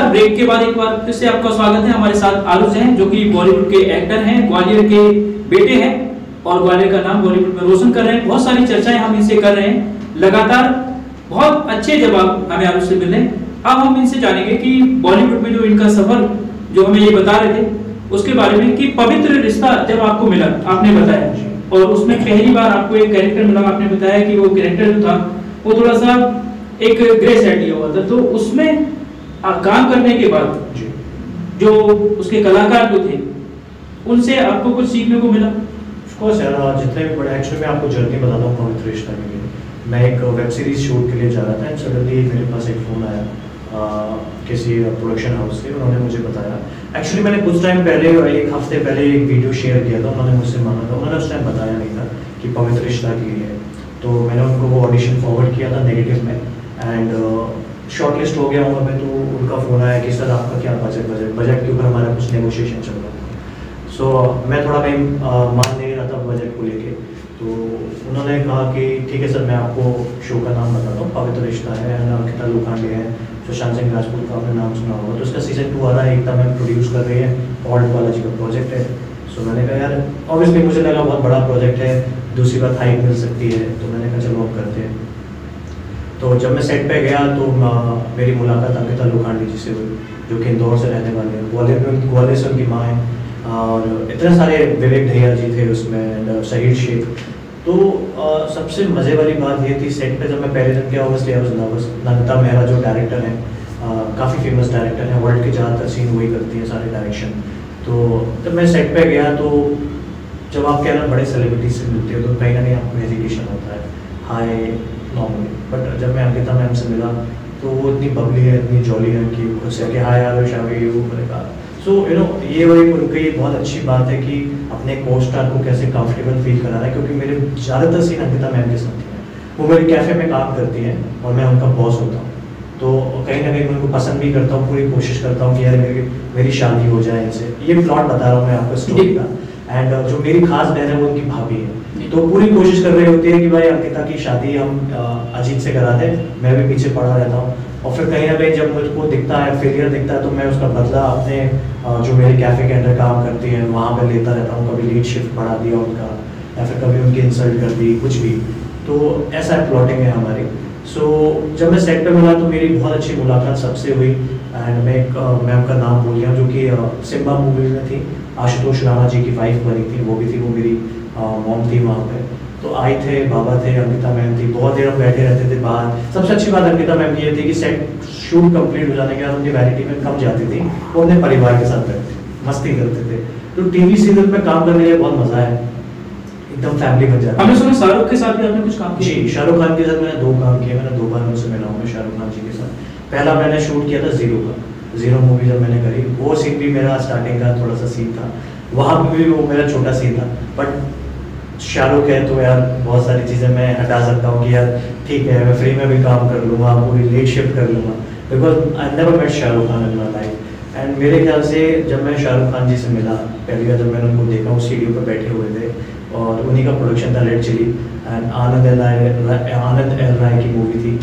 नमस्कार, ब्रेक के बाद एक बार फिर से आपका स्वागत है। हमारे साथ आरुष हैं जो कि बॉलीवुड के एक्टर हैं, ग्वालियर के बेटे हैं और ग्वालियर का नाम बॉलीवुड में रोशन कर रहे हैं। बहुत सारी चर्चाएं हम इनसे कर रहे हैं लगातार, बहुत अच्छे जवाब हमें आरुष से मिले। अब हम इनसे जानेंगे कि बॉलीवुड में जो इनका सफर जो हमें ये बता रहे थे उसके बारे में, कि पवित्र रिश्ता जब आपको मिला, आपने बताया, और उसमें पहली बार आपको एक कैरेक्टर मिला, आपने बताया कि वो कैरेक्टर जो था वो थोड़ा सा एक ग्रे साइड लिया हुआ था, तो उसमें काम करने के बाद जो उसके कलाकार जो थे उनसे आपको कुछ सीखने को मिला? ऑफकोर्स यार, जितने भी बड़े, एक्चुअली मैं आपको जर्नी बताता हूँ पवित्र रिश्ता के लिए। मैं एक वेब सीरीज शूट के लिए जा रहा था एंड सडनली मेरे पास एक फ़ोन आया किसी प्रोडक्शन हाउस से। उन्होंने मुझे बताया, एक्चुअली मैंने कुछ टाइम पहले, एक हफ्ते पहले एक वीडियो शेयर किया था, उन्होंने मुझसे मांगा था। उन्होंने उस टाइम बताया नहीं था कि पवित्र रिश्ता के लिए है, तो मैंने उनको वो ऑडिशन फॉरवर्ड किया था नेगेटिव में एंड शॉर्टलिस्ट हो गया वहाँ पे। तो उनका फ़ोन आया कि सर आपका क्या बजट के ऊपर हमारा कुछ नेगोशिएशन चल रहा था। सो मैं थोड़ा कहीं मान नहीं रहा था बजट को लेके। तो उन्होंने कहा कि ठीक है सर, मैं आपको शो का नाम बताता हूँ, पवित्र रिश्ता है, अंकिता लोखंडे है, सुशांत सिंह राजपूत का आपने नाम सुना होगा। तो उसका सीजन 2 आ रहा है, एकता मैम प्रोड्यूस कर रही है, ऑल्ट बालाजी का प्रोजेक्ट है। सो मैंने कहा यार, ऑब्वियसली मुझे लगा बहुत बड़ा प्रोजेक्ट है, दूसरी बात हाइप मिल सकती है, तो मैंने कहा चलो अब करते हैं। तो जब मैं सेट पे गया तो मेरी मुलाकात अंकिता लोखंडे जी से हुई, जो कि इंदौर से रहने वाले हैं। ग्वालियर से उनकी माँ है और इतने सारे, विवेक दहिया जी थे उसमें एंड शहीद शेख। तो सबसे मज़े वाली बात ये थी, सेट पे जब मैं पहले दिन गया, obviously I was nervous. Namita Mehra जो डायरेक्टर हैं, काफ़ी फेमस डायरेक्टर हैं, वर्ल्ड के ज़्यादातर सीन वही करती हैं, सारे डायरेक्शन। तो जब मैं सेट पे गया तो जब आप क्या ना बड़े सेलिब्रिटी से मिलते हो तो कहीं ना कहीं आपको हेजिटेशन होता है, हाय नॉर्मली। बट जब मैं अंकिता मैम से मिला तो वो इतनी बबली है, इतनी जॉली है कि खुद से कि हाय आरुष हाउ आर यू, मैंने कहा। सो यू नो, ये वही उनकी बहुत अच्छी बात है कि अपने को स्टार को कैसे कंफर्टेबल फील कराना है, क्योंकि मेरे ज़्यादातर सीन अंकिता मैम के साथ हैं। वो मेरे कैफ़े में काम करती हैं और मैं उनका बॉस होता हूँ, तो कहीं ना कहीं मैं उनको पसंद भी करता हूँ, पूरी कोशिश करता हूँ कि यार मेरी शादी हो जाए इनसे। ये प्लॉट बता रहा हूँ मैं आपको स्टोरी का। एंड जो मेरी खास बहन है वो उनकी भाभी है, तो पूरी कोशिश कर रही होती है कि भाई अंकिता की शादी हम अजीत से करा दें। मैं भी पीछे पड़ा रहता हूँ और फिर कहीं ना कहीं जब मुझको दिखता है, फेलियर दिखता है, तो मैं उसका बदला अपने जो मेरे कैफ़े के अंदर काम करती हैं वहाँ पर लेता रहता हूँ। कभी लेट शिफ्ट बढ़ा दिया उनका, या फिर कभी उनकी इंसल्ट कर दी, कुछ भी। तो ऐसा प्लॉटिंग है हमारी। सो जब मैं सेट पे मिला तो मेरी बहुत अच्छी मुलाकात सबसे हुई एंड मैं एक मैम का नाम भूल गया जो कि सिम्बा मूवी में थी, आशुतोष राणा जी की वाइफ बनी थी, वो भी थी, वो मेरी मॉम थी वहाँ पे। तो आई थे, बाबा थे, अंकिता मैम थी, बहुत देर हम बैठे रहते थे बाहर। सबसे अच्छी बात अंकिता मैम की ये थी कि सेट शूट कंप्लीट हो जाने के बाद उनकी वैनिटी में कम जाती थी, वो अपने परिवार के साथ बैठते मस्ती करते थे। तो टीवी सीरियल में काम करने में बहुत मजा है, एकदम फैमिली बन जाती है। हमने सुना शाहरुख के साथ भी आपने कुछ काम किया? जी, शाहरुख खान के साथ मैंने 2 काम किए, मैंने 2 बार उनसे मिला हूँ मैं शाहरुख खान जी के साथ। पहला मैंने शूट किया था जीरो का, जीरो मूवी जब मैंने करी, वो सीन भी मेरा स्टार्टिंग का थोड़ा सा सीन था, वहाँ पर भी वो मेरा छोटा सीन था। बट शाहरुख है तो यार बहुत सारी चीज़ें मैं हटा सकता हूँ कि यार ठीक है, मैं फ्री में भी काम कर लूँगा, पूरी लेट शिफ्ट कर लूँगा, because I never met Shahrukh Khan in my life. And मेरे ख्याल से जब मैं शाहरुख खान जी से मिला पहली बार, जब मैंने उनको देखा, वो सीढ़ियों पर बैठे हुए थे और उन्हीं का प्रोडक्शन था Red Chilli and Anand L Rai की मूवी थी।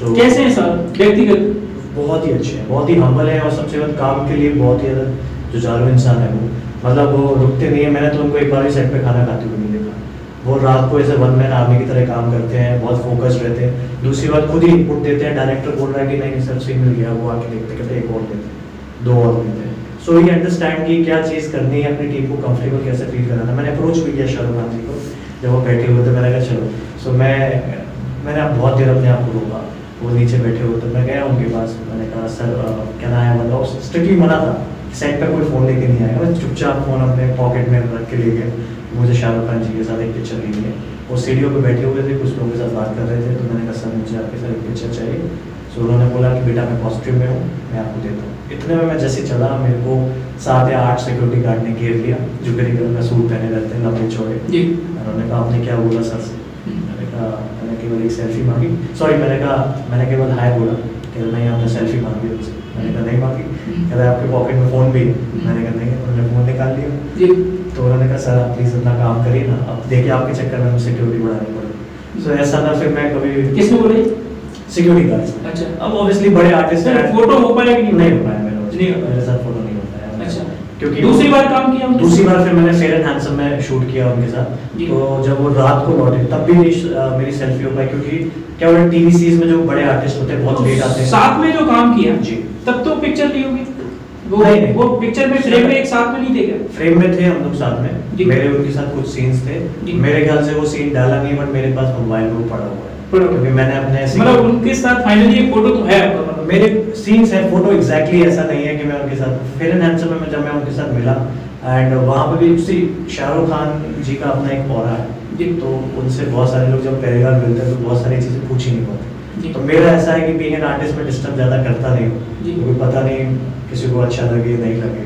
सो कैसे हैं सर व्यक्तिगत? बहुत ही अच्छे हैं, बहुत ही हम्बल हैं और सबसे ज़्यादा काम के लिए बहुत ही ज़्यादा जुझारू इंसान है वो। मतलब वो रुकते नहीं है, मैंने तो उनको एक बार भी सेट पे खाना खाते हुए नहीं देखा। वो रात को ऐसे 1 मैन आर्मी की तरह काम करते हैं, बहुत फोकस्ड रहते हैं। दूसरी बात, खुद ही इनपुट देते हैं, डायरेक्टर बोल रहा है कि नहीं सर सीन मिल गया, वो आके देखते कहते एक और देते हैं, 2 और देते हैं। सो ये अंडरस्टैंड कि क्या चीज़ करनी है, अपनी टीम को कंफर्टेबल कैसे फील कराना। मैंने अप्रोच भी किया शाहरुख खान जी को जब वो बैठे हुए थे, मैंने कहा चलो। सो मैंने अब बहुत देर अपने आप को रोका, वो नीचे बैठे हुए थे, मैं गया उनके पास, मैंने कहा सर क्या ना है, मतलब स्ट्रिक्टली मना था, सेट पर कोई फ़ोन लेके नहीं आएगा, मैं चुपचाप फ़ोन अपने पॉकेट में रख के ले गया। मुझे शाहरुख खान जी के साथ एक पिक्चर लेनी है, वो सीढ़ियों पे बैठे हुए थे, कुछ लोगों के साथ बात कर रहे थे, तो मैंने कहा सर मुझे आपके साथ एक पिक्चर चाहिए। सो उन्होंने बोला कि बेटा मैं पॉजिटिव में हूँ, मैं आपको देता हूँ। इतने में मैं जैसे चला, मेरे को 7 या 8 सिक्योरिटी गार्ड ने घेर लिया, जो करीब करीब सूट पहने रहते हैं, लंबे चौड़े। उन्होंने कहा आपने क्या बोला सर से? मैंने केवल एक सेल्फी मांगी, सॉरी मैंने केवल हाय बोला, कह नहीं आपने सेल्फी मांगी उनसे। मैंने कहा नहीं मांगी। कह रहा आपके पॉकेट में फ़ोन भी है? मैंने कहा नहीं है। उन्होंने फ़ोन निकाल लिया। तो उन्होंने कहा सर आप प्लीज़ अपना काम करिए ना, अब देखिए आपके चक्कर में मुझे सिक्योरिटी बढ़ानी पड़ेगी। सो ऐसा ना, फिर मैं कभी किसने बोले? Security guard. अच्छा, अब ऑब्वियसली बड़े आर्टिस्ट हैं, फोटो हो पाएगा कि नहीं हो पाया मेरा नहीं होता मेरे साथ फोटो नहीं होता है। अच्छा, क्योंकि दूसरी बार काम किया उनके दूसरी साथ? बार फिर मैंने फेयर एंड हैंडसम में शूट किया उनके साथ। जी। तो जब वो रात को लौटे तब भी मेरी सेल्फी हो पाई, क्योंकि क्या होता है टीवी सीरीज में जो बड़े आर्टिस्ट होते हैं बहुत लेट आते हैं। साथ में जो काम किया जी। तब तो पिक्चर ली होगी नहीं। वो पिक्चर में फ्रेम में एक साथ में नहीं थे क्या? फ्रेम में थे हम लोग साथ में, जी। मेरे उनके साथ कुछ सीन्स थे। जी। मेरे ख्याल से वो सीन डाला नहीं, बट मेरे पास मोबाइल में वो पड़ा हुआ है, क्योंकि मैंने अपने मतलब उनके साथ फाइनली एक फोटो तो है आपका, मतलब मेरे सीन्स है, फोटो एग्जैक्टली ऐसा नहीं है कि मैं उनके साथ फेयर एंड हैंडसम में जब मैं उनके साथ मिला एंड वहाँ पे भी उसी शाहरुख खान जी का अपना एक ऑरा है जी। तो उनसे बहुत सारे लोग जब पहली बार मिलते हैं तो बहुत सारी चीजें पूछ ही नहीं पाते। जी। तो मेरा ऐसा है कि बीइंग एन आर्टिस्ट में डिस्टर्ब ज्यादा करता नहीं हूँ, जी। क्योंकि पता नहीं किसी को अच्छा लगे नहीं लगे,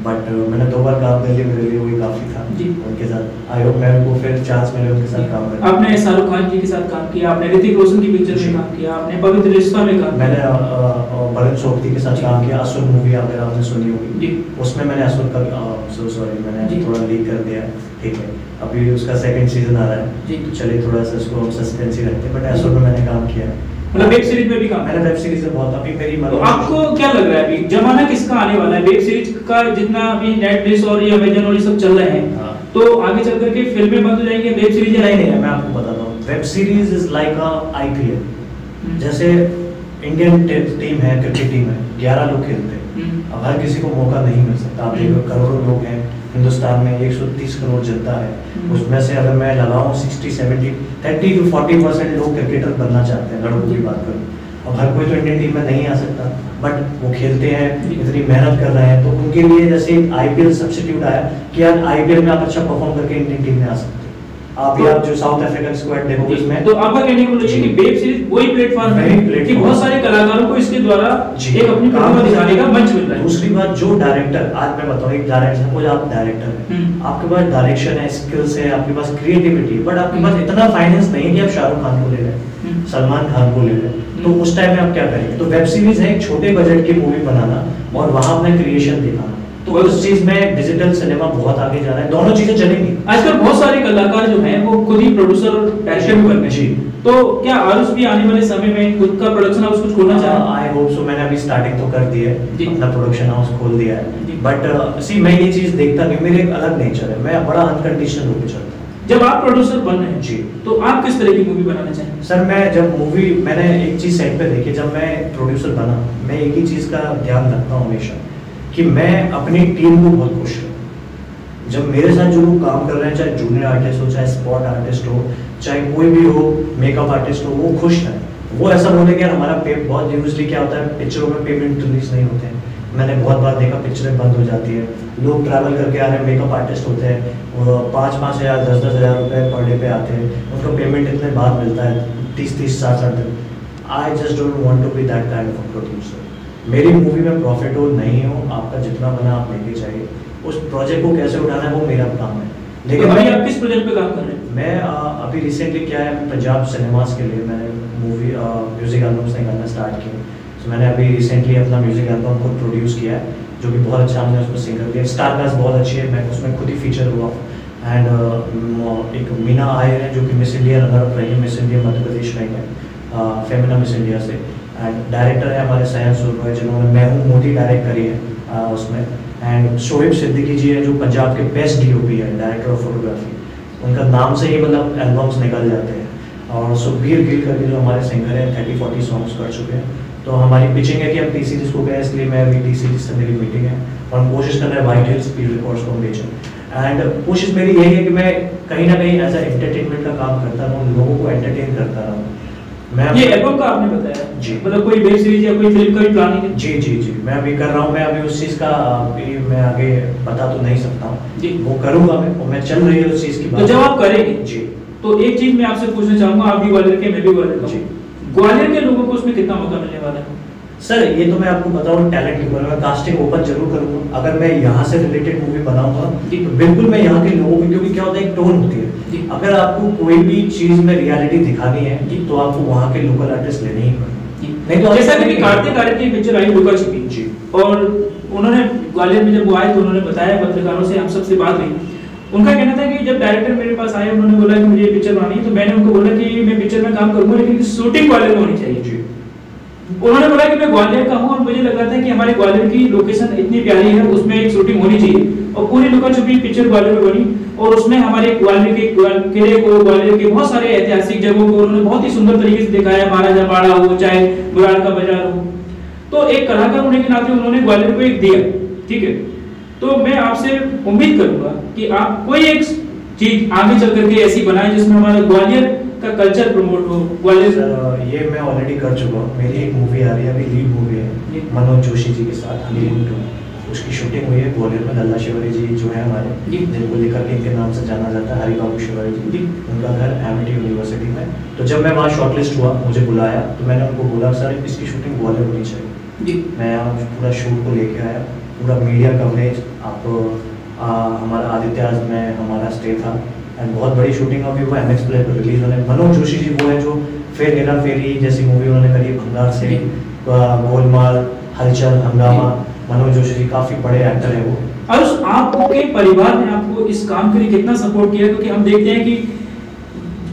बट मैंने 2 बार काम कर लिया, मेरे लिए वही काफी था जी। उनके साथ। आई होप मेरे को फिर चांस मिले उनके साथ काम करने। आपने शाहरुख खान जी के साथ काम किया, आपने ऋतिक रोशन की पिक्चर में काम किया, आपने पवित्र रिश्ता में काम मैंने किया। भरत सोबती के साथ जी। काम किया, असुर मूवी अगर आपने सुनी होगी, जी। उसमें मैंने असुर का सॉरी मैंने जी। थोड़ा लीक कर दिया, ठीक है, अभी उसका सेकंड सीजन आ रहा है जी। तो चलिए थोड़ा सा इसको हम सस्पेंस ही रखते हैं, बट असुर में मैंने काम किया। मतलब वेब सीरीज में भी काम मैंने वेब सीरीज में बहुत, अभी मेरी तो आपको क्या लग रहा है अभी जमाना किसका आने वाला है? वेब सीरीज का जितना अभी नेटफ्लिक्स और ये अमेजन और ये सब चल रहे हैं, हाँ। तो आगे चल करके फिल्में बंद हो जाएंगी, वेब सीरीज नहीं नहीं, मैं आपको बताता हूँ, web series is like a IPL। जैसे इंडियन टीम है, क्रिकेट टीम है, 11 लोग खेलते हैं, अब हर किसी को मौका नहीं मिल सकता। आप देखो करोड़ों लोग हैं हिंदुस्तान में, 130 करोड़ जनता है, उसमें से अगर मैं लगाऊं 60 70 30 to 40% लोग क्रिकेटर बनना चाहते हैं, लड़कों की बात करूं। अब हर कोई तो इंडियन टीम में नहीं आ सकता, बट वो खेलते हैं, इतनी मेहनत कर रहे हैं, तो उनके लिए जैसे IPL सब्स्टिट्यूट आया कि यार IPL में आप अच्छा परफॉर्म करके इंडियन टीम में आ सकते हैं। आप या जो साउथ अफ्रीकन स्क्वाड देखोगे इसमें, तो आपका कहने को मतलब ये कि वेब सीरीज वही प्लेटफॉर्म है कि बहुत सारे कलाकारों को इसके द्वारा एक अपनी प्रतिभा दिखाने का मंच मिल रहा है। दूसरी बात, जो डायरेक्टर, आज मैं बताऊं, एक डायरेक्टर, सपोज आप डायरेक्टर हैं, आपके पास डायरेक्शन है, स्किल्स है, आपके पास क्रिएटिविटी है, बट आपके पास इतना फाइनेंस नहीं है कि आप शाहरुख खान को ले लें, सलमान खान को ले लें, तो उस टाइम में आप क्या करेंगे? तो वेब सीरीज है एक छोटे बजट की मूवी बनाना और वहां अपना क्रिएशन दिखाना, तो उस चीज में डिजिटल सिनेमा बहुत आगे जा रहा है, दोनों चीजें चलेंगी। आजकल बहुत सारे कलाकार जो हैं वो खुद ही प्रोड्यूसर और डायरेक्टर भी बन गए जी। तो क्या आरुष भी आने वाले समय में खुद का प्रोडक्शन हाउस कुछ खोलना चाह रहे हैं? I hope so. मैंने अभी स्टार्टिंग तो कर दी है, जी। अपना प्रोडक्शन हाउस खोल दिया जी। है, बट सी मैं ये चीज देखता नहीं, मेरे एक अलग नेचर है, मैं बड़ा अनकंडीशनल होकर चलता हूँ। जब आप प्रोड्यूसर बन रहे हैं जी। तो आप किस तरह की मूवी बनाना चाहेंगे? सर मैं जब मूवी, मैंने एक चीज सेट पे देखी, जब मैं प्रोड्यूसर बना, मैं एक ही चीज का ध्यान रखता हूँ हमेशा कि मैं अपनी टीम को बहुत खुश करूँ। जब मेरे साथ जो लोग काम कर रहे हैं, चाहे जूनियर आर्टिस्ट हो, चाहे स्पॉट आर्टिस्ट हो, चाहे कोई भी हो, मेकअप आर्टिस्ट हो, वो खुश है, वो ऐसा बोले कि यार हमारा पे बहुत यूजली क्या होता है, पिक्चरों में पेमेंट रिलीज नहीं होते हैं। मैंने बहुत बार देखा पिक्चरें बंद हो जाती है, लोग ट्रैवल करके आ रहे हैं, मेकअप आर्टिस्ट होते हैं, 5-5 हज़ार 10-10 हज़ार रुपये पर डे पे आते हैं, उनको पेमेंट इतने बाद मिलता है, 30-30 60-60 दिन। I just don't want to be that kind of producer. मेरी मूवी में प्रॉफिट हो नहीं हो, आपका जितना बना आप लेके जाइए, उस प्रोजेक्ट को कैसे उठाना है वो मेरा काम है। लेकिन तो अभी आप किस प्रोजेक्ट पे काम कर रहे हैं? मैं अभी रिसेंटली क्या है, पंजाब सिनेमास के लिए मैंने मूवी म्यूजिक एल्बम्स निकालना स्टार्ट किया। तो मैंने अभी रिसेंटली अपना म्यूजिक एल्बम खुद प्रोड्यूस किया है, जो कि बहुत अच्छा, हमने उसमें सिंगर दिया, स्टारकास्ट बहुत अच्छी है, मैं उसमें खुद ही फीचर हुआ। एंड एक मीना आयर है जो कि मिस इंडिया रनर रही है, मिस इंडिया मध्य प्रदेश रही है, फेमिना मिस इंडिया से। एंड डायरेक्टर है हमारे सैयद सुरभा, जिन्होंने मैं हूँ मोदी डायरेक्ट करी है उसमें। एंड शोएब सिद्दीकी जी है जो पंजाब के बेस्ट DOP है, डायरेक्टर ऑफ फोटोग्राफी, उनका नाम से ही मतलब एल्बम्स निकल जाते हैं। और सुखबीर गिल करके जो हमारे सिंगर हैं, 30-40 सॉन्ग्स कर चुके हैं। तो हमारी पिचिंग है कि हम T-Series को गए, इसलिए मैं अभी T-Series से मेरी मीटिंग है और हम कोशिश कर रहे हैं व्हाइट हिल्स स्पीड रिकॉर्ड्स को हम बेचें। एंड कोशिश मेरी यही है कि मैं कहीं ना कहीं एज ए एंटरटेनमेंट का काम करता रहूँ, लोगों को एंटरटेन करता रहूँ। मैं ये एल्बम का आपने बताया जी, मतलब कोई वेब सीरीज या कोई फिल्म का भी प्लानिंग है? जी जी जी, मैं अभी कर रहा हूँ। मैं अभी उस चीज़ का मैं आगे बता तो नहीं सकता हूँ जी, वो करूँगा मैं, और मैं चल रही है उस चीज़ की बात। तो जब आप करेंगे जी, तो एक चीज मैं आपसे पूछना चाहूंगा, आप भी ग्वालियर के, मैं भी ग्वालियर का जी। हूं। ग्वालियर के लोगों को उसमें कितना मौका मिलने वाला है? सर ये तो मैं आपको बताऊँ, टैलेंट के ऊपर मैं कास्टिंग ओपन जरूर करूँगा। अगर मैं यहाँ से रिलेटेड मूवी बनाऊंगा तो बिल्कुल मैं यहाँ के लोगों की, क्योंकि क्या होता है एक टोन होती है, अगर आपको कोई भी चीज़ में रियलिटी दिखानी है तो आपको वहाँ के लोकल आर्टिस्ट लेने ही पड़ेंगे। नहीं तो जैसा कि कार्तिक आर्यन की पिक्चर आई लुका छिपी जी, और उन्होंने ग्वालियर में जब वो आए तो उन्होंने बताया पत्रकारों से, हम सबसे बात हुई, उनका कहना था कि जब डायरेक्टर मेरे पास आए, उन्होंने बोला कि मुझे ये पिक्चर बनानी है, तो मैंने उनको बोला कि मैं पिक्चर में काम करूंगा लेकिन शूटिंग ग्वालियर में होनी चाहिए। जी, उन्होंने बोला कि मैं ग्वालियर का हूँ और मुझे लग रहा था कि हमारे ग्वालियर की लोकेशन इतनी प्यारी है, उसमें एक शूटिंग होनी चाहिए और पूरी लुका छुपी पिक्चर ग्वालियर में बनी और उसमें हमारे ग्वालियर के किले को, ग्वालियर के बहुत सारे ऐतिहासिक जगहों को उन्होंने बहुत ही सुंदर तरीके से दिखाया, महाराजा बाड़ा हो चाहे बुराड़ का बाजार हो। तो एक कलाकार होने के नाते उन्होंने ग्वालियर को एक दिया, ठीक है। तो मैं आपसे उम्मीद करूंगा कि आप कोई एक चीज आगे चल करके ऐसी बनाएं जिसमें हमारा ग्वालियर का कल्चर प्रमोट हो। ग्वालियर ये मैं ऑलरेडी कर चुका हूँ, मेरी एक मूवी आ रही है, अभी लीड मूवी है मनोज जोशी जी के साथ, हनीमून 2, उसकी शूटिंग हुई है ग्वालियर में। लल्ला शिवारी जी जो है हमारे, जिनको लेकर के इनके नाम से जाना जाता है, हरिबाबू शिवारी जी, उनका घर एमिटी यूनिवर्सिटी में। तो जब मैं वहाँ शॉर्टलिस्ट हुआ, मुझे बुलाया, तो मैंने उनको बोला सर इसकी शूटिंग ग्वालियर होनी चाहिए। मैं यहाँ पूरा शूट को लेके आया, पूरा मीडिया कवरेज, आप हमारा आदित्य आज में हमारा स्टे था एंड बहुत बड़ी शूटिंग अभी वो MX प्ले पर रिलीज होने। मनोज जोशी जी वो है जो फिर हेरा फेरी जैसी मूवी उन्होंने करी, भंगार से, गोलमाल, हलचल, हंगामा। मनोज जोशी जी काफी बड़े एक्टर है वो। और आपके परिवार ने आपको इस काम के लिए कितना सपोर्ट किया? क्योंकि हम देखते हैं कि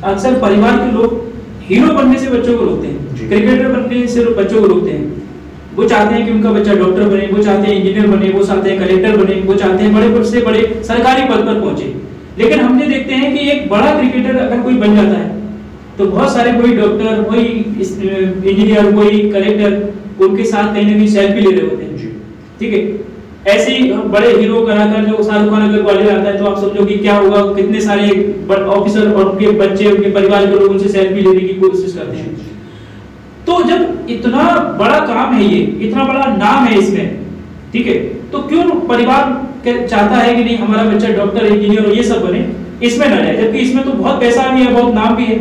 अक्सर परिवार के लोग हीरो बनने से बच्चों को रोकते हैं, क्रिकेटर बनने से बच्चों को रोकते हैं। वो चाहते हैं कि उनका बच्चा डॉक्टर बने, वो चाहते हैं इंजीनियर बने, वो चाहते हैं कलेक्टर बने, वो चाहते हैं बड़े से बड़े सरकारी पद पर पहुंचे। लेकिन हमने देखते हैं कि एक बड़ा क्रिकेटर अगर कोई बन जाता है तो बहुत सारे कोई डॉक्टर, कोई इंजीनियर, कोई कलेक्टर उनके साथ कहीं ना कहीं सेल्फी ले रहे होते हैं, ठीक है। ऐसे ही बड़े हीरो कलाकार जो शाहरुख खान अगर ग्वालियर आता है तो आप समझो कि क्या होगा, कितने सारे ऑफिसर और उनके बच्चे, उनके परिवार के लोग उनसे सेल्फी लेने की कोशिश करते हैं। तो जब इतना बड़ा काम है ये, इतना बड़ा नाम है इसमें, ठीक है, तो क्यों परिवार चाहता है कि नहीं हमारा बच्चा डॉक्टर, इंजीनियर और ये सब बने, इसमें ना जाए, जबकि इसमें तो बहुत पैसा भी है, बहुत नाम भी है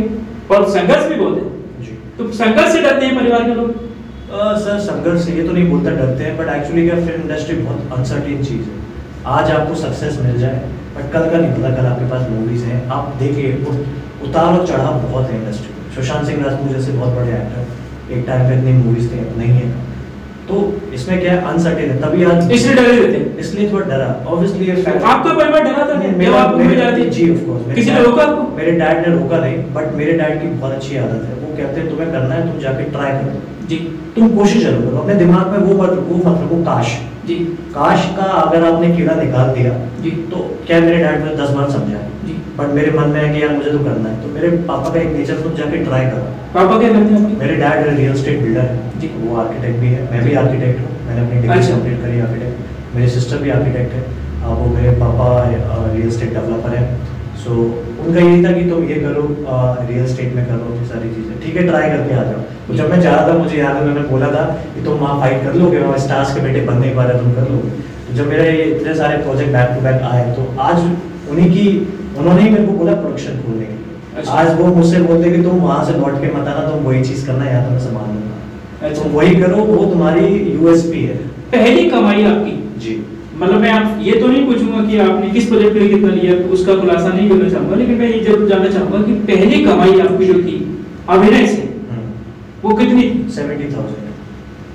और संघर्ष भी बहुत है। तो संघर्ष से डरते हैं परिवार के लोग? सर संघर्ष से ये तो नहीं बोलता डरते हैं, बट एक्चुअली क्या फिल्म इंडस्ट्री बहुत अनसर्टेन चीज़ है। आज आपको सक्सेस मिल जाए बट कल का नहीं पता, कल आपके पास मूवीज हैं, आप देखिए उतार और चढ़ाव बहुत है इंडस्ट्री में। सुशांत सिंह राजपूत जैसे बहुत बड़े एक्टर एक टाइम पे इतनी मूवीज थे, नहीं है। तो इसमें क्या है, अनसर्टेन है, तभी आज इसलिए डरे रहते हैं, इसलिए थोड़ा डरा। ऑब्वियसली ये फैक्ट। आपका परिवार डरा था जब आप मूवी जा रही थी? जी ऑफ कोर्स। किसी ने रोका आपको? मेरे डैड ने रोका नहीं, बट मेरे डैड की बहुत अच्छी आदत है, वो कहते हैं तुम्हें करना है तुम जाके ट्राई करो जी, तुम कोशिश जरूर करो, अपने दिमाग में वो मत रखो काश जी, काश का अगर आपने कीड़ा निकाल दिया जी, तो क्या मेरे डैड ने 10 बार समझाया जी, बट मेरे मन में है कि यार मुझे तो करना है। तो मेरे पापा का एक नेचर, तुम जाके ट्राई करो। पापा क्या करते हैं आपके? मेरे डैड रियल एस्टेट बिल्डर है जी, वो आर्किटेक्ट भी है, मैं भी आर्किटेक्ट हूँ, मैंने अपनी डिग्री कंप्लीट करी आर्किटेक्ट। मेरी सिस्टर भी आर्किटेक्ट है, वो मेरे पापा रियल एस्टेट डेवलपर है। सो उनका यही था कि तुम ये करो, रियल एस्टेट में करो, ये सारी चीज़ें, ठीक है, ट्राई करके आ जाओ। तो जब मैं जा रहा था, मुझे याद है उन्होंने बोला था कि तुम वहाँ फाइट कर लोगे, वहाँ स्टार्स के बेटे बन नहीं पा रहे, तुम कर लोगे। तो जब मेरे ये इतने सारे प्रोजेक्ट बैक टू बैक आए तो आज उन्होंने ही मेरे को बोला प्रोडक्शन खोलने के लिए। आज वो मुझसे बोलते कि तुम वहाँ से लौट के मत आना, तुम वही चीज़ करना, या तो मैं संभाल लूंगा। तो वही करो, वो तुम्हारी USP है। पहली कमाई आपकी जी, मतलब मैं आप ये तो नहीं पूछूंगा कि आपने किस प्रोजेक्ट के लिए कितना लिया, उसका खुलासा नहीं करना चाहूंगा, लेकिन मैं ये जरूर जानना चाहूंगा कि पहली कमाई आपकी जो थी अभिनय से वो कितनी? 70,000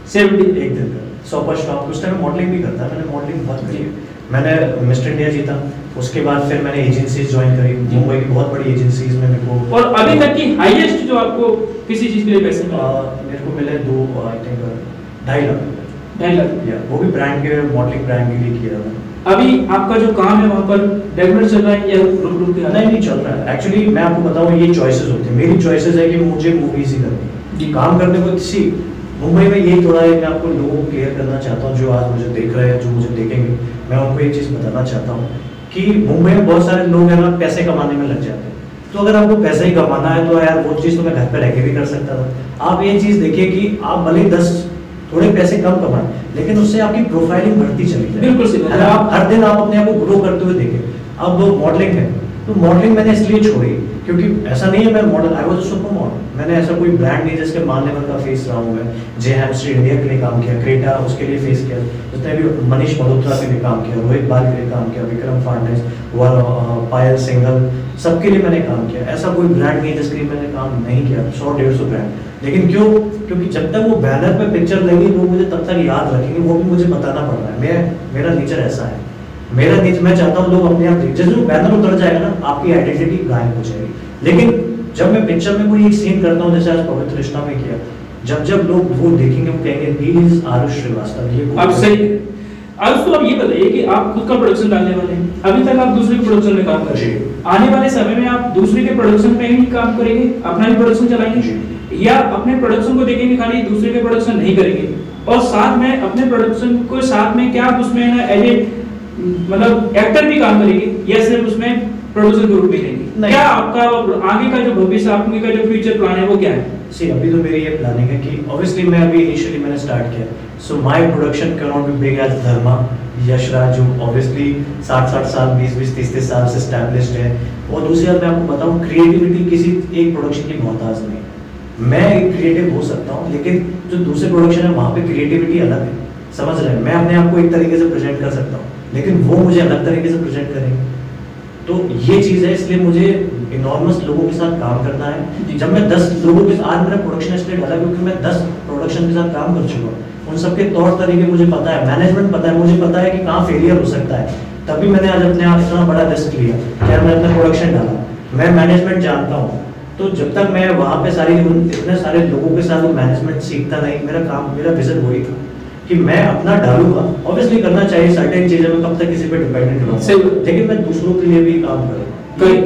70 एक दिन का सुपर स्टॉक। उस टाइम मॉडलिंग भी करता, मैंने मॉडलिंग बहुत करी है। मैंने मिस्टर इंडिया जीता, उसके बाद फिर मैंने एजेंसीज ज्वाइन करी, मुंबई की बहुत बड़ी एजेंसीज में मेरे को। और अभी तक की हाईएस्ट जो आपको किसी चीज के लिए पैसे मेरे को मिले 2.5 लाख। 2.5 लाख या वो भी ब्रांड के, मॉडलिंग ब्रांड के लिए किया था। अभी आपका जो काम है वहाँ पर रेगुलर चल रहा है या रुक के? नहीं चल रहा है। एक्चुअली मैं आपको बताऊँ, ये चॉइसेस होती है, मेरी चॉइसेस है कि मुझे मूवीज ही करनी है, काम करने को किसी मुंबई में यही थोड़ा है। मैं आपको लोगों को क्लियर करना चाहता हूँ, जो आज मुझे देख रहे हैं, जो मुझे देखेंगे, मैं उनको एक चीज़ बताना चाहता हूँ कि मुंबई में बहुत सारे लोग हैं ना, पैसे कमाने में लग जाते हैं। तो अगर आपको पैसे ही कमाना है तो यार वो चीज़ तो मैं घर पे रह के भी कर सकता था। आप ये चीज़ देखिए कि आप भले 10 थोड़े पैसे कम कमाएं, लेकिन उससे आपकी प्रोफाइलिंग बढ़ती चली जाए। बिल्कुल सही बात है। आप हर दिन आप अपने आप को ग्रो करते हुए देखें। अब वो मॉडलिंग है, तो मॉडलिंग मैंने इसलिए छोड़ी क्योंकि ऐसा नहीं है मैं model, I was a super model. मैंने ऐसा कोई ब्रांड नहीं जिसके मान लेवल का फेस रहा हूँ मैं। जे हेमस्ट्री इंडिया के लिए काम किया, क्रेटा उसके लिए फेस किया, जितने भी मनीष मल्होत्रा के लिए काम किया, रोहित बाल के लिए काम किया, विक्रम फार्नेस, पायल सिंघल, सबके लिए मैंने काम किया। ऐसा कोई ब्रांड नहीं जिसके लिए मैंने काम नहीं किया, 100-150 ब्रांड। लेकिन क्यों? क्योंकि जब तक वो बैनर पे पिक्चर लगी वो मुझे तब तक याद रखेंगे, वो भी मुझे बताना पड़ रहा है। मेरा नेचर ऐसा है, मेरा नेचर, मैं चाहता हूँ लोग अपने आप देख, जैसे वो बैनर उतर जाएगा ना, आपकी आइडेंटिटी गायब हो जाएगी। लेकिन जब मैं पिक्चर में कोई एक सीन करता हूँ, जैसे आज पवित्र रिश्ता में किया, जब जब लोग वो देखेंगे वो कहेंगे ही इज आरुष श्रीवास्तव। ये आप सही आज तो आप ये बताइए कि आप खुद का प्रोडक्शन डालने वाले हैं, अभी तक आप दूसरे के प्रोडक्शन में काम कर रहे हैं, आने वाले समय में आप दूसरे के प्रोडक्शन में ही काम करेंगे, अपना भी प्रोडक्शन चलाएंगे या अपने प्रोडक्शन को देखेंगे खाली दूसरे के प्रोडक्शन नहीं करेंगे और साथ में अपने प्रोडक्शन को साथ में क्या आप उसमें ना एज ए मतलब एक्टर भी काम करेंगे या सिर्फ उसमें प्रोड्यूसर के रूप में रहेंगे? क्या आपका आगे का जो भविष्य, आपके का जो फ्यूचर प्लान है वो क्या है? सी अभी तो मेरी ये प्लानिंग है कि ऑब्वियसली मैं अभी इनिशियली मैंने स्टार्ट किया, so my production can not be big as Dharma, Yashraj जो ऑब्वियसली 60 साल 20 30 साल से एस्टैब्लिश्ड है। और दूसरी बात मैं आपको बताऊं, क्रिएटिविटी किसी एक प्रोडक्शन की मोहताज नहीं है। मैं एक क्रिएटिव हो सकता हूं लेकिन जो दूसरे प्रोडक्शन है वहां पे क्रिएटिविटी अलग है, समझ रहे हैं? मैं अपने आप को एक तरीके से प्रेजेंट कर सकता हूं लेकिन वो मुझे अलग तरीके से प्रेजेंट करेंगे। तो ये चीज़ है, इसलिए मुझे इनॉर्मस लोगों के साथ काम करना है। जब मैं 10 लोगों के साथ, आज मेरा प्रोडक्शन इसलिए डाला क्योंकि मैं 10 प्रोडक्शन के साथ काम कर चुका हूँ, उन सबके तौर तरीके मुझे पता है, मैनेजमेंट पता है, मुझे पता है कि कहाँ फेलियर हो सकता है। तभी मैंने आज अपने आप इतना बड़ा रिस्क लिया, क्या मैं अपना प्रोडक्शन डाला, मैं मैनेजमेंट जानता हूँ। तो जब तक मैं वहाँ पे इतने सारे लोगों के साथ मैनेजमेंट सीखता नहीं, मेरा विजन वही था कि मैं अपना डालूंगा। ऑब्वियसली करना चाहिए सर्टेन चीजें, मैं कब तक किसी पे डिपेंडेंट रहूंगा, लेकिन मैं दूसरों के लिए भी काम करूंगा।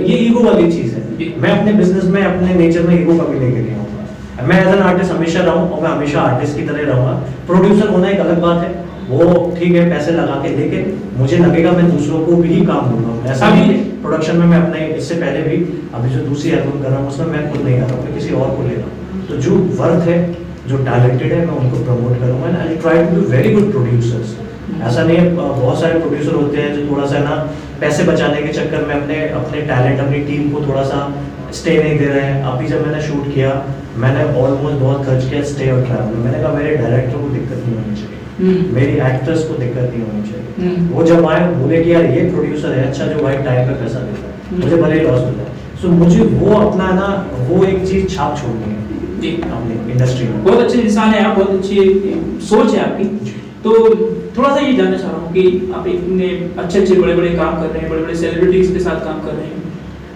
ये ईगो वाली चीज है, मैं अपने बिजनेस में अपने नेचर में ईगो कभी लेके नहीं आऊंगा। मैं एज एन आर्टिस्ट हमेशा रहूं और मैं हमेशा आर्टिस्ट की तरह रहूंगा। प्रोड्यूसर होना एक अलग बात है, वो ठीक है पैसे लगा के, लेकिन मुझे लगेगा मैं दूसरों को भी काम दूंगा। ऐसा भी प्रोडक्शन में मैं अपने इससे पहले भी अभी जो दूसरी एल्बम कर रहा हूँ उसमें मैं खुद नहीं कर रहा हूँ, मैं किसी और को ले रहा हूँ। तो जो वर्थ है, जो टैलेंटेड है, मैं उनको प्रमोट करूंगा and I try to be very good producers. ऐसा नहीं है, बहुत सारे प्रोड्यूसर होते हैं जो थोड़ा सा ना पैसे बचाने के चक्कर में अपने टैलेंट, अपनी टीम को थोड़ा सा स्टे नहीं दे रहे हैं। अभी जब मैंने शूट किया, मैंने ऑलमोस्ट बहुत खर्च किया स्टे और ट्रैवल। मैंने कहा मेरे डायरेक्टर को दिक्कत नहीं होनी चाहिए, मेरी एक्ट्रेस को दिक्कत नहीं होनी चाहिए। वो जब आए बोले कि यार ये प्रोड्यूसर है अच्छा जो भाई टाइम पे पैसा देता है, मुझे भले ही लॉस होता है। सो मुझे वो अपना ना वो एक चीज छाप छोड़नी है इंडस्ट्री में। बहुत अच्छे इंसान है आप, बहुत अच्छी सोच है आपकी। तो थोड़ा सा ये जानना चाह रहा हूँ कि आप इतने अच्छे बड़े काम कर रहे हैं, बड़े सेलिब्रिटीज के साथ काम कर रहे हैं,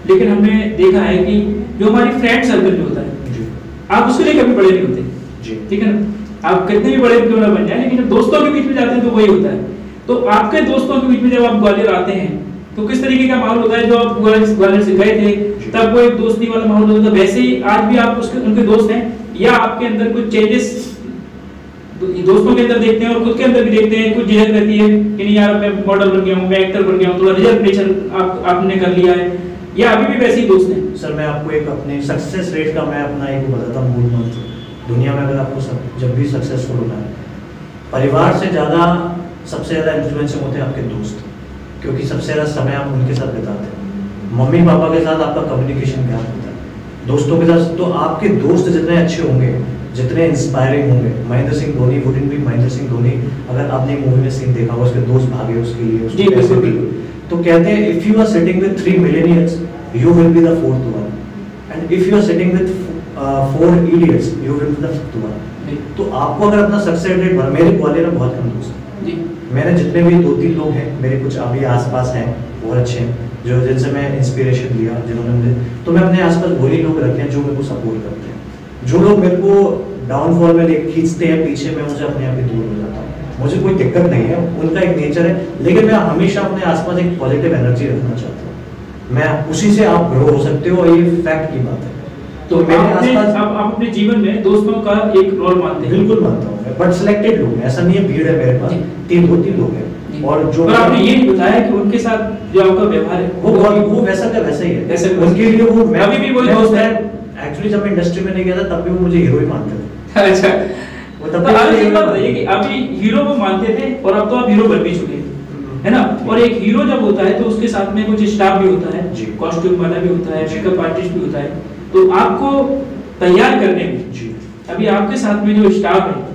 लेकिन हमने देखा है कि जो हमारी फ्रेंड सर्कल में होता है, आप उसके लिए कभी बड़े नहीं होते, ठीक है ना? आप कितने भी बड़े क्यों ना बन जाए, लेकिन जब दोस्तों के बीच में जाते हैं तो वही होता है। तो आपके दोस्तों के बीच में जब आप ग्वालियर आते हैं तो किस तरीके का माहौल होता है? जो आप ग्वालियर से गए थे तब वो एक दोस्ती वाला माहौल होता था, वैसे ही आज भी आप उनके दोस्त हैं या आपके अंदर कुछ चेंजेस दोस्तों के अंदर देखते हैं और खुद के अंदर भी देखते हैं, कुछ झिझक रहती है कि नहीं यार मैं मॉडल बन गया हूँ, मैं एक्टर बन गया हूँ, थोड़ा रिजर्व नेचर आपने कर लिया है, या अभी भी वैसे ही दोस्त हैं? सर मैं आपको एक अपने सक्सेस रेट का मैं अपना एक बताता हूँ मूल मंत्र। दुनिया में अगर आपको जब भी सक्सेसफुल होना है, परिवार से ज़्यादा सबसे ज़्यादा इन्फ्लुएंसिंग होते हैं आपके दोस्त, क्योंकि सबसे ज़्यादा समय आप उनके साथ बिताते हैं। मम्मी पापा के साथ आपका कम्युनिकेशन गैप होता है, दोस्तों के साथ। तो आपके दोस्त जितने अच्छे होंगे, जितने इंस्पायरिंग होंगे, महेंद्र सिंह धोनी वुडंट बी महेंद्र सिंह धोनी अगर आपने मूवी में सीन देखा होगा, उसके दोस्त भागे उसके लिए, उसको पैसे दिए। तो कहते हैं if you are sitting with 3 millionaires you will be the 4th one, and if you are sitting with 4 idiots you will be the 5th one। तो आपको अगर अपना सक्सेस रेट बढ़ा, मेरे ग्वालियर में बहुत कम दोस्त हैं, मैंने जितने भी 2-3 लोग हैं मेरे कुछ अभी आसपास हैं बहुत अच्छे हैं, जो जिनसे मैं इंस्पिरेशन लिया, जिन्होंने मुझे, तो मैं अपने आसपास वही लोग रखे हैं जो मेरे को सपोर्ट करते हैं। जो लोग मेरे को डाउनफॉल में खींचते हैं पीछे, मैं उनसे अपने आप ही दूर हो जाता हूँ। मुझे कोई दिक्कत नहीं है, उनका एक नेचर है, लेकिन मैं हमेशा अपने आसपास एक पॉजिटिव एनर्जी रखना चाहता हूँ। मैं उसी से आप ग्रो हो सकते हो, और ये फैक्ट की बात है। तो मेरे आसपास आप अपने जीवन में दोस्तों का एक रोल मानते हैं? बिल्कुल मानता हूँ, बट सिलेक्टेड लोग, ऐसा नहीं है भीड़ है मेरे पास, 2-3 लोग हैं। और जो आपने ये नहीं बताया कि उनके साथ जो आपका व्यवहार है वो वैसा का वैसा ही है, ऐसे उनके लिए वो मैं अभी भी वही दोस्त है। एक्चुअली जब मैं इंडस्ट्री में नहीं गया था तब भी वो मुझे हीरो ही मानते थे। अच्छा, वो तब बताइए कि अभी हीरो वो मानते थे और अब तो आप हीरो बन भी चुके हैं, है ना? और एक हीरो जब होता है तो उसके साथ में कुछ स्टाफ भी होता है, कॉस्ट्यूम वाला भी होता है, मेकअप आर्टिस्ट भी होता है। तो आपको तैयार करने में अभी आपके साथ में जो स्टाफ है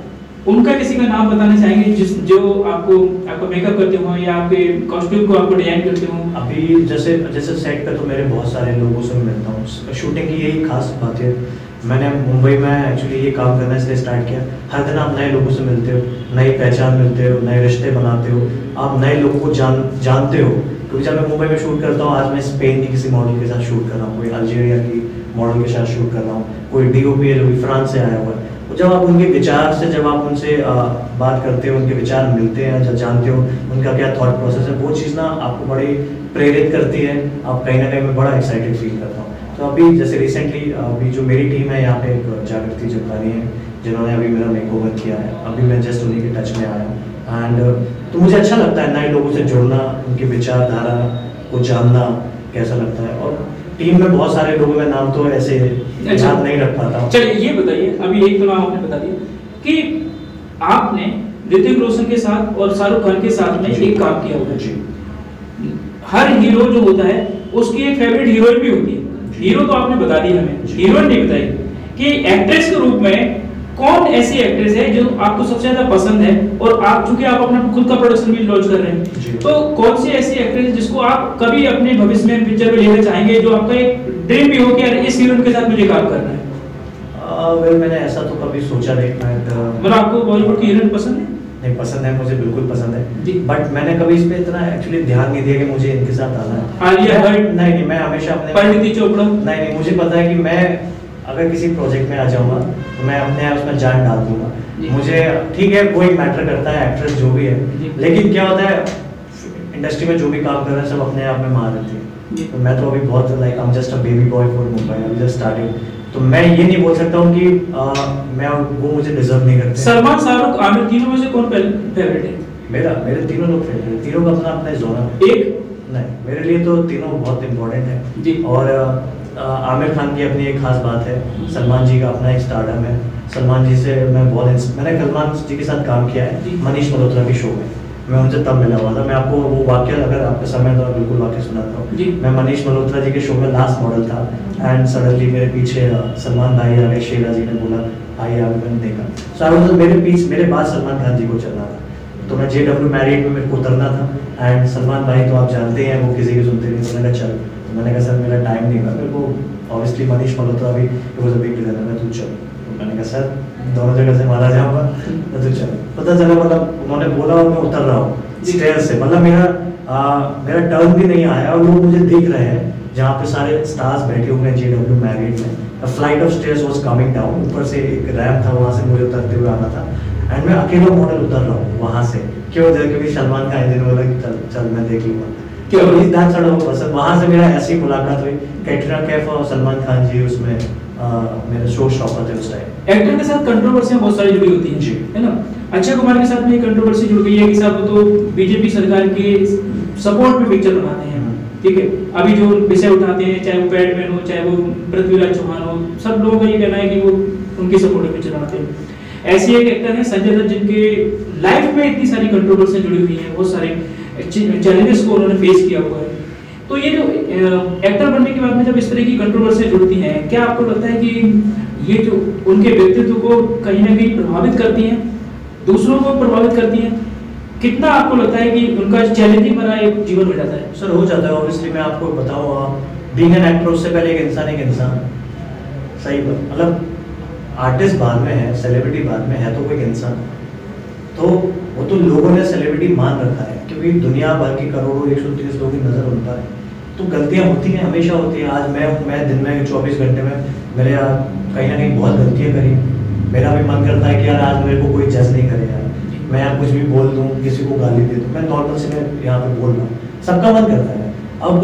उनका किसी का नाम बताना चाहेंगे जो आपको मेकअप करते हो या आपके कॉस्ट्यूम को आपको डिजाइन करते हो? अभी जैसे सेट पे तो मेरे बहुत सारे लोगों से मिलता हूँ, शूटिंग की यही खास बात है। मैंने मुंबई में एक्चुअली ये काम करना इसलिए स्टार्ट किया, हर दिन आप नए लोगों से मिलते हो, नई पहचान मिलते हो, नए रिश्ते बनाते हो, आप नए लोगों को जानते हो। क्योंकि जब मैं मुंबई में शूट करता हूँ, आज मैं स्पेन की किसी मॉडल के साथ शूट कर रहा हूँ, कोई अल्जीरिया की मॉडल के साथ शूट कर रहा हूँ, कोई DOP है जो फ्रांस से आया हुआ है, तो जब आप उनके विचार से, जब आप उनसे बात करते हो, उनके विचार मिलते हैं, जब जानते हो उनका क्या थॉट प्रोसेस है, वो चीज़ ना आपको बड़ी प्रेरित करती है। आप कहीं ना कहीं मैं बड़ा एक्साइटेड फील करता हूँ। तो अभी जैसे रिसेंटली अभी जो मेरी टीम है यहाँ पे, एक जागृति जगदानी है जिन्होंने अभी मेरा मेकओवर किया है, अभी मैं जस्ट उन्हीं के टच में आया हूँ। एंड तो मुझे अच्छा लगता है नए लोगों से जुड़ना, उनकी विचारधारा को जानना कैसा लगता है। और टीम में बहुत सारे लोगों का नाम तो ऐसे याद नहीं रख पाता हूँ। चलिए ये बताइए, अभी एक तो नाम आपने बता दिया कि आपने ऋतिक रोशन के साथ और शाहरुख खान के साथ में एक काम किया हुआ है। हर हीरो जो होता है उसकी एक फेवरेट हीरोइन भी होती है। हीरो तो आपने बता दिया, हमें हीरोइन नहीं बताई कि एक्ट्रेस के रूप में कौन ऐसी एक्ट्रेस है जो आपको सबसे ज्यादा पसंद है। और आप चूंकि आप अपना खुद का प्रोडक्शन भी लॉन्च कर रहे हैं, तो कौन सी ऐसी एक्ट्रेस जिसको आप कभी अपने भविष्य में पिक्चर में लेना चाहेंगे, जो आपका एक ड्रीम भी हो कि यार इस हीरोइन के साथ मुझे काम करना है? वेल मैंने ऐसा तो कभी सोचा नहीं। मतलब आपको बॉलीवुड की हीरोइन पसंद है? नहीं, पसंद है, मुझे बिल्कुल पसंद है, बट मैंने कभी इस पे इतना एक्चुअली ध्यान नहीं दिया कि मुझे इनके साथ आना है। आलिया भट्ट? नहीं, मैं हमेशा अपने परिणीति चोपड़ा? नहीं, मुझे पता है कि मैं अगर किसी प्रोजेक्ट में आ जाऊंगा तो मैं अपने आप उसमें जान डाल दूंगा। मुझे ठीक है, कोई मैटर करता है एक्ट्रेस जो भी है, लेकिन क्या होता है इंडस्ट्री में जो भी काम कर रहे हैं सब अपने आप में महारत है। तो मैं तो अभी बहुत like I am just a baby boy for Mumbai, I am just starting. तो मैं ये नहीं बोल सकता हूँ कि मैं वो मुझे डिजर्व नहीं करते। सलमान, शाहरुख, आमिर, तीनों में से कौन फेवरेट है? मेरे तीनों लोग फेवरेट हैं। तीनों का अपना अपना जोन है। एक नहीं, मेरे लिए तो तीनों बहुत इंपॉर्टेंट है जी। और आमिर खान की अपनी एक खास बात है, सलमान जी का अपना एक स्टारडम है। सलमान जी से मैं मैंने सलमान जी के साथ काम किया है मनीष मल्होत्रा के शो में। मैं उनसे तब मिला हुआ था। मैं आपको वो वाक्य, अगर आपका समय तो बिल्कुल वाक्य सुनाता हूँ। मैं मनीष मल्होत्रा जी के शो में लास्ट मॉडल था एंड सडनली मेरे पीछे सलमान भाई आ गए। शेरा जी ने बोला आइए, मैंने देखा सर मेरे बाद सलमान खान जी को चलना था। तो मैं JW मैरिड में मेरे को उतरना था एंड सलमान भाई तो आप जानते हैं वो किसी की सुनते नहीं। मैंने कहा चल, तो मैंने कहा सर मेरा टाइम नहीं हुआ मेरे को, ऑब्वियसली मनीष मल्होत्रा भी वाज अ बिग डिजाइनर, मैं तू चल। तो मैंने कहा सर दोनों जगह से मारा जाऊंगा, तो तू चल। पता चला मतलब उन्होंने बोला और मैं उतर रहा हूँ स्टेयर से। मतलब मेरा टर्न भी नहीं आया और लोग मुझे देख रहे हैं जहाँ पे सारे स्टार्स बैठे हुए हैं JW मैरिड में। Flight of stairs was coming down, ऊपर से एक रैंप था, वहाँ से मुझे उतरते हुए आना था एंड मैं अकेला मॉडल उतर रहा हूँ वहाँ से। क्यों? क्योंकि सलमान खान जी ने बोला कि चल चल मैं देख लूंगा। वहाँ से मेरा ऐसी मुलाकात हुई। कैटरीना कैफ और सलमान खान जी उसमें मेरे शो स्टॉपर थे उस टाइम। एक्टर के साथ कंट्रोवर्सी बहुत सारी जुड़ी होती हैं जी, है ना? अक्षय कुमार के साथ में कंट्रोवर्सी जुड़ गई है कि साहब तो बीजेपी सरकार के सपोर्ट में पिक्चर बनाते हैं, ठीक है। अभी जो विषय उठाते हैं, चाहे वो पैडमैन हो, चाहे वो पृथ्वीराज चौहान हो, सब लोगों का ये कहना है कि वो उनकी सपोर्ट में पिक्चर बनाते हैं। ऐसी एक एक्टर है संजय दत्त जिनके लाइफ में इतनी सारी कंट्रोवर्सी जुड़ी हुई है, बहुत सारे चैलेंजेस को उन्होंने फेस किया हुआ है। तो ये जो एक्टर बनने के बाद में जब इस तरह की कंट्रोवर्सी जुड़ती हैं, क्या आपको लगता है कि ये जो उनके व्यक्तित्व को कहीं ना कहीं प्रभावित करती हैं, दूसरों को प्रभावित करती हैं? कितना आपको लगता है कि उनका चैलेंजिंग भरा एक जीवन हो जाता है? सर हो जाता है ऑब्वियसली। मैं आपको बताऊँ, बीइंग एन एक्टर उससे पहले एक इंसान सही मतलब आर्टिस्ट बाद में है, सेलिब्रिटी बाद में है, तो कोई इंसान तो वो तो लोगों ने सेलिब्रिटी मान रखा है क्योंकि दुनिया भर की करोड़ों 130 लोगों की नज़र उन पर है। तो गलतियाँ होती हैं, हमेशा होती हैं। आज मैं दिन में 24 घंटे में मेरे कहीं ना कहीं बहुत गलतियाँ करी। मेरा भी मन करता है कि यार आज मेरे को कोई जज नहीं करे यार, मैं यार कुछ भी बोल दूँ, किसी को गाली दे दूँ। मैं नॉर्मल से मैं यहाँ पे बोल रहा हूँ, सबका मन करता है। अब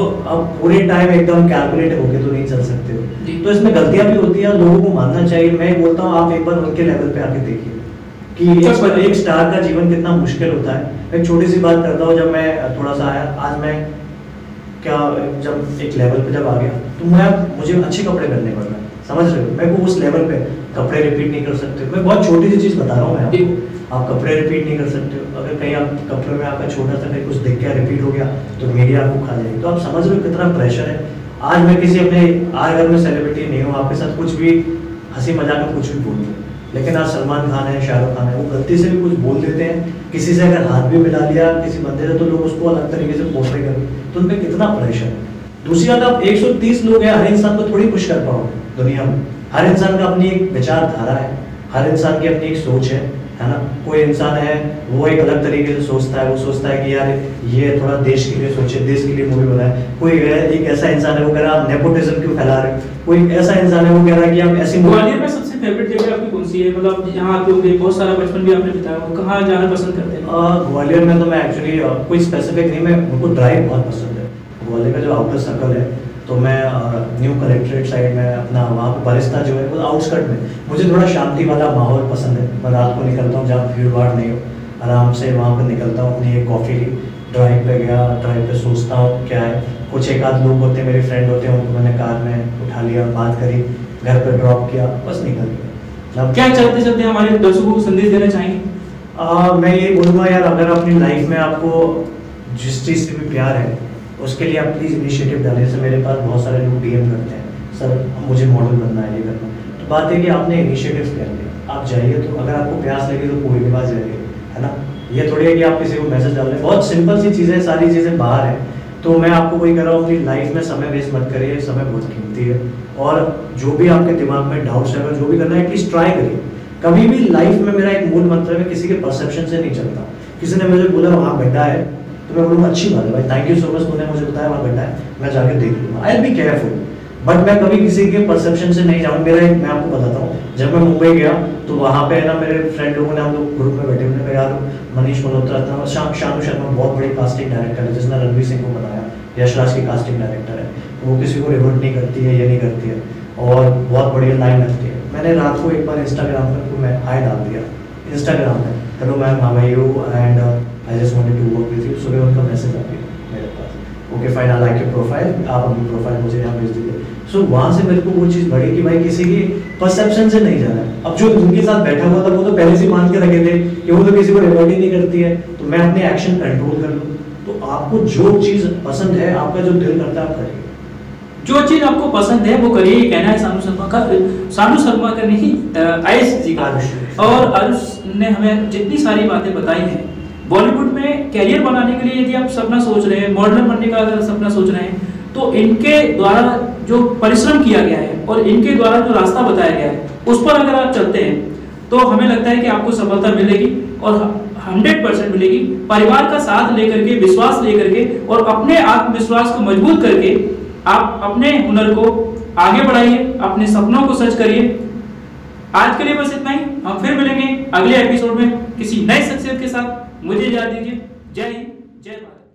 पूरे टाइम एकदम कैलकुलेट होके तो नहीं चल सकते हो, तो इसमें गलतियाँ भी होती हैं, लोगों को मानना चाहिए। मैं बोलता हूँ आप एक बार उनके लेवल पे आके देखिए कि एक स्टार का जीवन कितना मुश्किल होता है। एक छोटी सी बात करता हूँ, जब मैं थोड़ा सा आया, आज मैं जब एक लेवल पे जब आ गया तो मुझे अच्छे कपड़े पहनने पड़ रहे, समझ रहे हो? मैं वो उस लेवल पे कपड़े रिपीट नहीं कर सकते। मैं बहुत छोटी सी चीज़ बता रहा हूँ मैं आपको, आप कपड़े रिपीट नहीं कर सकते हो। अगर कहीं आप कपड़े में आपका छोटा सा कहीं कुछ दिख गया, रिपीट हो गया, तो मीडिया आपको खा जाएगी। तो आप समझ रहे हो कितना प्रेशर है। आज मैं किसी अगर मैं सेलिब्रिटी नहीं हूँ, आपके साथ कुछ भी हंसी मजाक में कुछ भी बोल दूँ, लेकिन आज सलमान खान है, शाहरुख खान है, वो गलती से भी कुछ बोल देते हैं, किसी से अगर हाथ भी मिला लिया किसी बंदे से, तो लोग उसको अलग तरीके से पोर्ट्रे करें, तो उन पर कितना प्रेशर है। दूसरी बात, आप 130 लोग हैं, हर इंसान को थोड़ी खुश कर पाओगे दुनिया में। हर इंसान का अपनी एक विचारधारा है, हर इंसान की अपनी एक सोच है ना? कोई इंसान है वो एक अलग तरीके से सोचता है, वो सोचता है कि यार ये थोड़ा देश के लिए सोचे, देश के लिए मूवी बनाए। कोई एक ऐसा इंसान है वो कह रहा है आप नेपोटिज्म क्यों फैला रहे हो, कोई ऐसा इंसान है वो कह रहा है कि आप ऐसी ग्वालियर में सबसे फेवरेट जगह आपकी कौन सी है, मतलब यहाँ आते होंगे, बहुत सारा बचपन भी आपने बिताया, वो कहाँ जाना पसंद करते हैं? ग्वालियर में तो मैं एक्चुअली कोई स्पेसिफिक नहीं, मैं उनको ड्राइव बहुत पसंद है। ग्वालियर का जो आउटर सर्कल है, तो मैं न्यू कलेक्ट्रेट साइड में अपना वहाँ पे बरिस्ता जो है वो आउटस्कर्ट में, मुझे थोड़ा शांति वाला माहौल पसंद है। मैं रात को निकलता हूँ जहाँ भीड़ भाड़ नहीं हो, आराम से वहाँ पर निकलता हूँ, अपनी एक कॉफ़ी ली, ड्राइव पे गया, ड्राइव पे सोचता हूँ क्या है। कुछ एक आध लोग होते हैं, मेरे फ्रेंड होते हैं, उनको मैंने कार में उठा लिया, बात करी, घर पे ड्रॉप किया, बस निकल गया। क्या चलते चलते हमारे दर्शकों को संदेश देना चाहेंगे? मैं ये बोलूँगा यार, अगर अपनी लाइफ में आपको जिस चीज़ से भी प्यार है, उसके लिए आप प्लीज़ इनिशिएटिव डालें। जैसे मेरे पास बहुत सारे लोग डीएम करते हैं, सर मुझे मॉडल बनना है, ये करना है। तो बात है कि आपने इनिशिएटिव कर लिया, आप जाइए। तो अगर आपको प्यास लगी तो कोई के पास जाइए, है ना। ये थोड़ी है कि आप किसी को मैसेज डाल रहे हैं, बहुत सिंपल सी चीज़ें, सारी चीज़ें बाहर है। तो मैं आपको वही कर रहा हूँ, अपनी लाइफ में समय वेस्ट मत करिए, समय बहुत कीमती है। और जो भी आपके दिमाग में डाउट्स है, जो भी करना है, एटलीस्ट ट्राई करिए। कभी भी लाइफ में मेरा एक मूल मंत्र है, किसी के परसेप्शन से नहीं चलता। किसी ने मुझे बोला वहाँ गड्ढा है, तो मैं बोलूँगा अच्छी बात है भाई, थैंक यू सो मच, तूने मुझे बताया वहाँ गड्ढा है, मैं जाके देख लूँगा, I will be careful. But मैं कभी किसी के परसेप्शन से नहीं जाऊँ। मेरा एक, मैं आपको बताता हूँ, जब मैं मुंबई गया तो वहाँ पे है ना, मेरे फ्रेंड लोगों ने, हम लोग ग्रुप में बैठे हुए, यार मनीष मल्होत्रा था, शानू शर्मा बहुत बड़ी कास्टिंग डायरेक्टर है, जिसने रणवीर सिंह को बनाया, यशराज की कास्टिंग डायरेक्टर है, वो किसी को रिवर्ट नहीं करती है, ये नहीं करती है, और बहुत बढ़िया लाइन रखती है। मैंने रात को एक बार इंस्टाग्राम पर मैं हाय डाल दिया, इंस्टाग्राम में, hello ma'am, how are you and I just wanted to work with you. सुबह उनका मैसेज आ गया मेरे पास, okay fine, I like your profile, आप अपनी प्रोफाइल मुझे यहाँ भेज दीजिए। सो वहाँ से मेरे को वो चीज़ बढ़ी कि भाई किसी की परसेप्शन से नहीं जाना है। अब जो उनके साथ बैठा हुआ था वो तो पहले से मान के रखे थे कि वो तो किसी को रिवॉर्ड ही नहीं करती है, तो मैं अपने एक्शन कंट्रोल कर लूँ। तो आपको जो चीज़ पसंद है, आपका जो दिल करता है, आप करिए। जो चीज आपको पसंद है वो करिए, कहना है सानू शर्मा का। सानू शर्मा का नहीं, आयुष जी का। और आयुष ने हमें जितनी सारी बातें बताई हैं, बॉलीवुड में कैरियर बनाने के लिए यदि आप सपना सोच रहे हैं, मॉडल बनने का अगर सपना सोच रहे हैं, तो इनके द्वारा जो परिश्रम किया गया है और इनके द्वारा जो रास्ता बताया गया है, उस पर अगर आप चलते हैं तो हमें लगता है कि आपको सफलता मिलेगी, और 100% मिलेगी। परिवार का साथ लेकर के, विश्वास लेकर के, और अपने आत्मविश्वास को मजबूत करके आप अपने हुनर को आगे बढ़ाइए, अपने सपनों को सच करिए। आज के लिए बस इतना ही, हम फिर मिलेंगे अगले एपिसोड में किसी नई शख्सियत के साथ। मुझे इजाजत दीजिए। जय हिंद, जय भारत।